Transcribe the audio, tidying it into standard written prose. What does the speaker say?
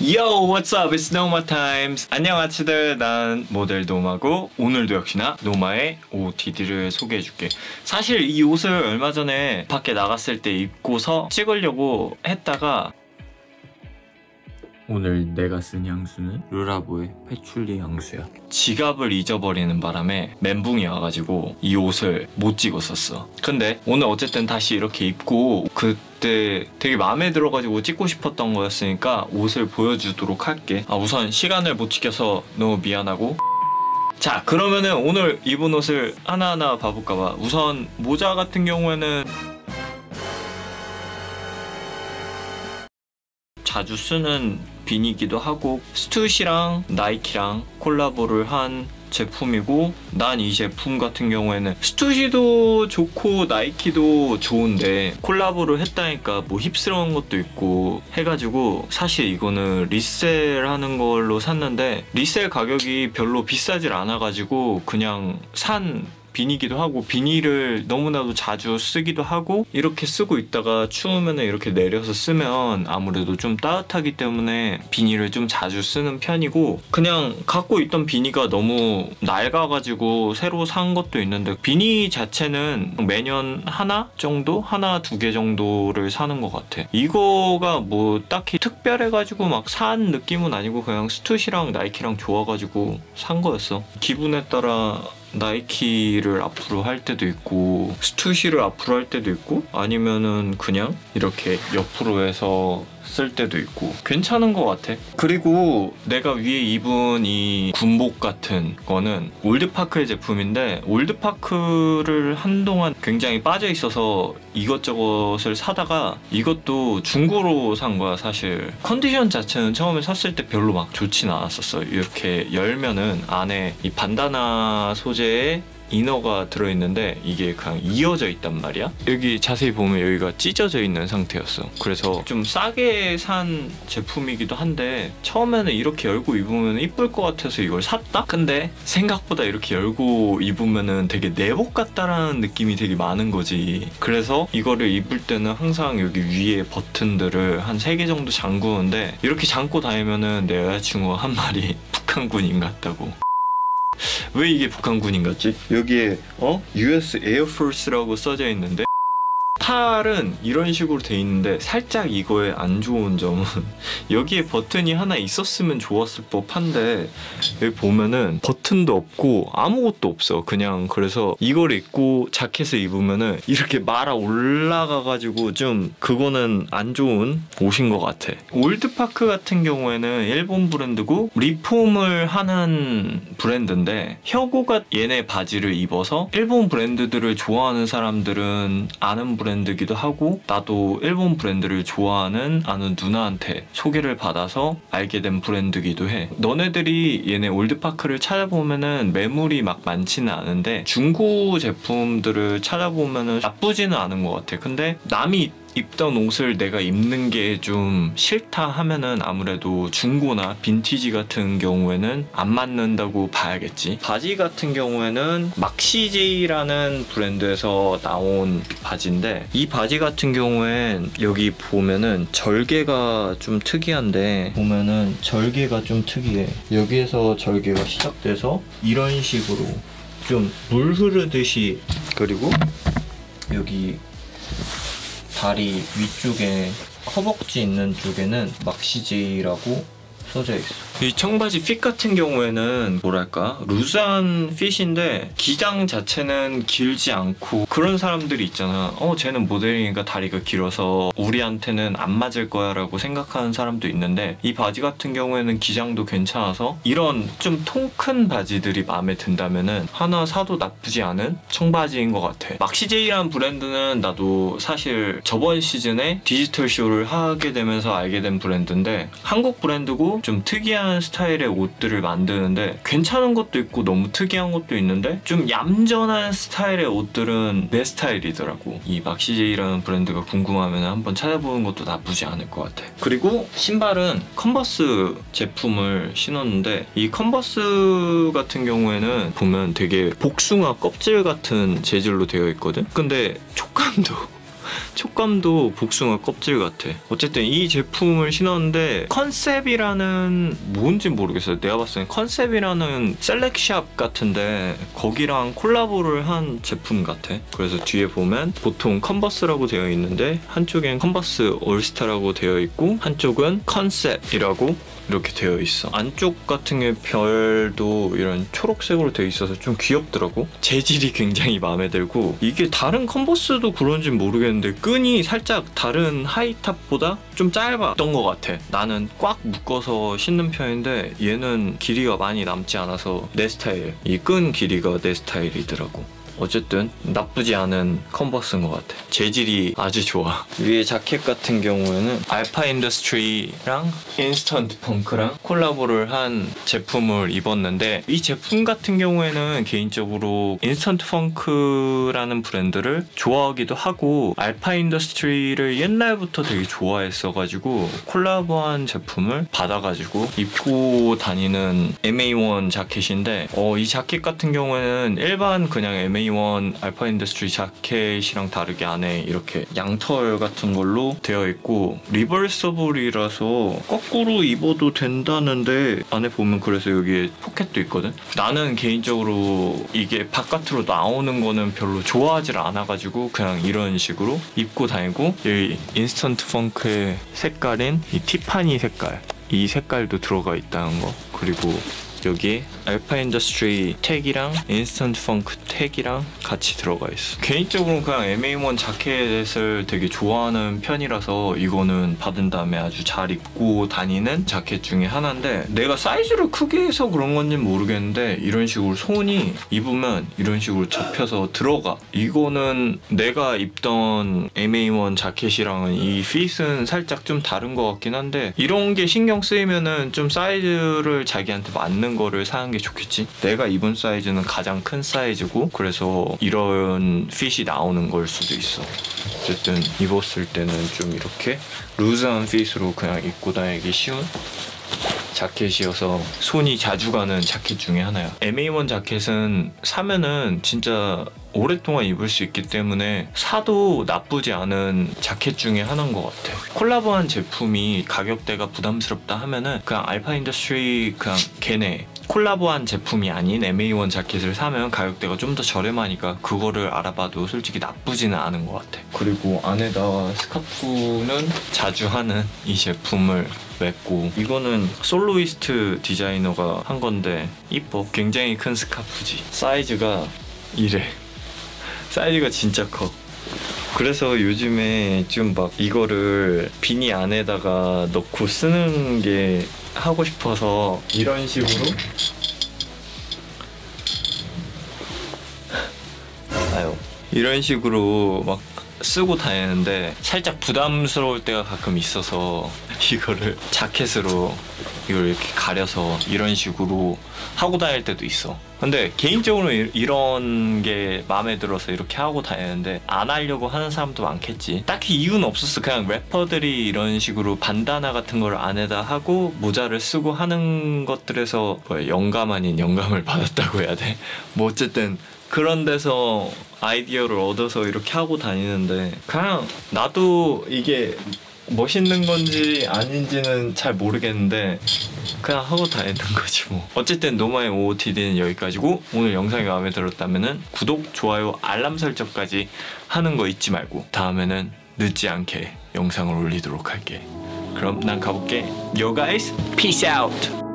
Yo, what's up? It's Noma Times. 안녕 아치들, 난 모델 노마고 오늘도 역시나 노마의 OOTD를 소개해줄게. 사실 이 옷을 얼마 전에 밖에 나갔을 때 입고서 찍으려고 했다가 오늘 내가 쓴 향수는 르라보의 패출리 향수야. 지갑을 잊어버리는 바람에 멘붕이 와가지고 이 옷을 못 찍었었어. 근데 오늘 어쨌든 다시 이렇게 입고 그때 되게 마음에 들어가지고 찍고 싶었던 거였으니까 옷을 보여주도록 할게. 우선 시간을 못 지켜서 너무 미안하고, 자 그러면은 오늘 입은 옷을 하나하나 봐볼까봐. 우선 모자 같은 경우에는 자주 쓰는 비니기도 하고 스투시랑 나이키랑 콜라보를 한 제품이고, 난 이 제품 같은 경우에는 스투시도 좋고 나이키도 좋은데 콜라보를 했다니까 뭐 힙스러운 것도 있고 해가지고 사실 이거는 리셀하는 걸로 샀는데 리셀 가격이 별로 비싸질 않아가지고 그냥 산 비니기도 하고, 비니를 너무나도 자주 쓰기도 하고, 이렇게 쓰고 있다가 추우면 이렇게 내려서 쓰면 아무래도 좀 따뜻하기 때문에 비니를 좀 자주 쓰는 편이고, 그냥 갖고 있던 비니가 너무 낡아가지고 새로 산 것도 있는데 비니 자체는 매년 하나 정도? 하나 두 개 정도를 사는 것 같아. 이거가 뭐 딱히 특별해가지고 막 산 느낌은 아니고 그냥 스투시랑 나이키랑 좋아가지고 산 거였어. 기분에 따라 나이키를 앞으로 할 때도 있고 스투시를 앞으로 할 때도 있고 아니면은 그냥 이렇게 옆으로 해서 쓸 때도 있고 괜찮은 것 같아. 그리고 내가 위에 입은 이 군복 같은 거는 올드파크의 제품인데, 올드파크를 한동안 굉장히 빠져 있어서 이것저것을 사다가 이것도 중고로 산 거야. 사실 컨디션 자체는 처음에 샀을 때 별로 막 좋진 않았었어. 이렇게 열면은 안에 이 반다나 소재의 이너가 들어있는데 이게 그냥 이어져 있단 말이야. 여기 자세히 보면 여기가 찢어져 있는 상태였어. 그래서 좀 싸게 산 제품이기도 한데 처음에는 이렇게 열고 입으면 이쁠 것 같아서 이걸 샀다? 근데 생각보다 이렇게 열고 입으면 되게 내복 같다라는 느낌이 되게 많은 거지. 그래서 이거를 입을 때는 항상 여기 위에 버튼들을 한 3개 정도 잠그는데, 이렇게 잠고 다니면 내 여자친구가 한 말이 북한군인 같다고. 왜 이게 북한군인 같지? 여기에 US 에어포스라고 써져 있는데 팔은 이런 식으로 돼 있는데 살짝 이거의 안 좋은 점은 여기에 버튼이 하나 있었으면 좋았을 법한데 여기 보면은 버튼도 없고 아무것도 없어. 그냥 그래서 이걸 입고 자켓을 입으면은 이렇게 말아 올라가가지고 좀 그거는 안 좋은 옷인 것 같아. 올드파크 같은 경우에는 일본 브랜드고 리폼을 하는 브랜드인데, 혁오가 얘네 바지를 입어서 일본 브랜드들을 좋아하는 사람들은 아는 브랜드기도 하고, 나도 일본 브랜드를 좋아하는 아는 누나한테 소개를 받아서 알게 된 브랜드기도 해. 너네들이 얘네 올드파크를 찾아보면은 매물이 막 많지는 않은데 중고 제품들을 찾아보면은 나쁘지는 않은 것 같아. 근데 남이 입던 옷을 내가 입는 게 좀 싫다 하면은 아무래도 중고나 빈티지 같은 경우에는 안 맞는다고 봐야겠지. 바지 같은 경우에는 막시제이라는 브랜드에서 나온 바지인데, 이 바지 같은 경우엔 여기 보면은 절개가 좀 특이한데, 보면은 절개가 좀 특이해. 여기에서 절개가 시작돼서 이런 식으로 좀 물 흐르듯이, 그리고 여기 다리 위쪽에 허벅지 있는 쪽에는 막시제이라고 써져 있어. 이 청바지 핏 같은 경우에는 뭐랄까 루즈한 핏인데 기장 자체는 길지 않고, 그런 사람들이 있잖아. 쟤는 모델이니까 다리가 길어서 우리한테는 안 맞을 거야 라고 생각하는 사람도 있는데, 이 바지 같은 경우에는 기장도 괜찮아서 이런 좀 통 큰 바지들이 마음에 든다면은 하나 사도 나쁘지 않은 청바지인 것 같아. 막시제이라는 브랜드는 나도 사실 저번 시즌에 디지털 쇼를 하게 되면서 알게 된 브랜드인데, 한국 브랜드고 좀 특이한 스타일의 옷들을 만드는데 괜찮은 것도 있고 너무 특이한 것도 있는데 좀 얌전한 스타일의 옷들은 내 스타일이더라고. 이 막시제이라는 브랜드가 궁금하면 한번 찾아보는 것도 나쁘지 않을 것 같아. 그리고 신발은 컨버스 제품을 신었는데, 이 컨버스 같은 경우에는 보면 되게 복숭아 껍질 같은 재질로 되어 있거든? 근데 촉감도 촉감도 복숭아 껍질 같아. 어쨌든 이 제품을 신었는데 컨셉이라는 뭔지 모르겠어요. 내가 봤을 땐 컨셉이라는 셀렉샵 같은데 거기랑 콜라보를 한 제품 같아. 그래서 뒤에 보면 보통 컨버스라고 되어 있는데 한쪽엔 컨버스 올스타라고 되어 있고 한쪽은 컨셉이라고 이렇게 되어 있어. 안쪽 같은 게 별도 이런 초록색으로 되어 있어서 좀 귀엽더라고. 재질이 굉장히 마음에 들고 이게 다른 컨버스도 그런지 모르겠는데 끈이 살짝 다른 하이탑보다 좀 짧았던 것 같아. 나는 꽉 묶어서 신는 편인데 얘는 길이가 많이 남지 않아서 내 스타일. 이 끈 길이가 내 스타일이더라고. 어쨌든 나쁘지 않은 컨버스인 것 같아. 재질이 아주 좋아. 위에 자켓 같은 경우에는 알파 인더스트리랑 인스턴트 펑크랑 콜라보를 한 제품을 입었는데 이 제품 같은 경우에는 개인적으로 인스턴트 펑크라는 브랜드를 좋아하기도 하고 알파 인더스트리를 옛날부터 되게 좋아했어가지고 콜라보한 제품을 받아가지고 입고 다니는 MA1 자켓인데 이 자켓 같은 경우에는 일반 그냥 MA1 알파 인더스트리 자켓이랑 다르게 안에 이렇게 양털 같은 걸로 되어 있고 리버서블이라서 거꾸로 입어도 된다는데 안에 보면 그래서 여기에 포켓도 있거든. 나는 개인적으로 이게 바깥으로 나오는 거는 별로 좋아하지 않아가지고 그냥 이런 식으로 입고 다니고 여기 인스턴트 펑크의 색깔인 이 티파니 색깔, 이 색깔도 들어가 있다는 거. 그리고 여기에 알파 인더스트리 택이랑 인스턴트 펑크 택이랑 같이 들어가 있어. 개인적으로 그냥 MA1 자켓을 되게 좋아하는 편이라서 이거는 받은 다음에 아주 잘 입고 다니는 자켓 중에 하나인데 내가 사이즈를 크게 해서 그런 건지는 모르겠는데 이런 식으로 손이 입으면 이런 식으로 접혀서 들어가. 이거는 내가 입던 MA1 자켓이랑은 이 핏은 살짝 좀 다른 것 같긴 한데 이런 게 신경 쓰이면은 좀 사이즈를 자기한테 맞는 거를 사는 게 좋겠지. 내가 입은 사이즈는 가장 큰 사이즈고 그래서 이런 핏이 나오는 걸 수도 있어. 어쨌든 입었을 때는 좀 이렇게 루즈한 핏으로 그냥 입고 다니기 쉬운 자켓이어서 손이 자주 가는 자켓 중에 하나야. MA1 자켓은 사면은 진짜 오랫동안 입을 수 있기 때문에 사도 나쁘지 않은 자켓 중에 하나인 것 같아. 콜라보한 제품이 가격대가 부담스럽다 하면은 그냥 알파 인더스트리 그냥 걔네 콜라보한 제품이 아닌 MA1 자켓을 사면 가격대가 좀 더 저렴하니까 그거를 알아봐도 솔직히 나쁘지는 않은 것 같아. 그리고 안에다가 스카프는 자주 하는 이 제품을 맸고 이거는 솔로이스트 디자이너가 한 건데 이뻐. 굉장히 큰 스카프지. 사이즈가 이래. 사이즈가 진짜 커. 그래서 요즘에 좀 막 이거를 비니 안에다가 넣고 쓰는 게 하고 싶어서 이런 식으로 이런 식으로 막 쓰고 다니는데 살짝 부담스러울 때가 가끔 있어서 이거를 자켓으로 이걸 이렇게 가려서 이런 식으로 하고 다닐 때도 있어. 근데 개인적으로 이런 게 마음에 들어서 이렇게 하고 다니는데 안 하려고 하는 사람도 많겠지. 딱히 이유는 없었어. 그냥 래퍼들이 이런 식으로 반다나 같은 걸 안에다 하고 모자를 쓰고 하는 것들에서 영감 아닌 영감을 받았다고 해야 돼? 뭐 어쨌든 그런 데서 아이디어를 얻어서 이렇게 하고 다니는데 그냥 나도 이게 멋있는 건지 아닌지는 잘 모르겠는데 그냥 하고 다니는 거지 뭐. 어쨌든 노마의 OOTD는 여기까지고 오늘 영상이 마음에 들었다면은 구독, 좋아요, 알람 설정까지 하는 거 잊지 말고 다음에는 늦지 않게 영상을 올리도록 할게. 그럼 난 가볼게. Yo guys, peace out.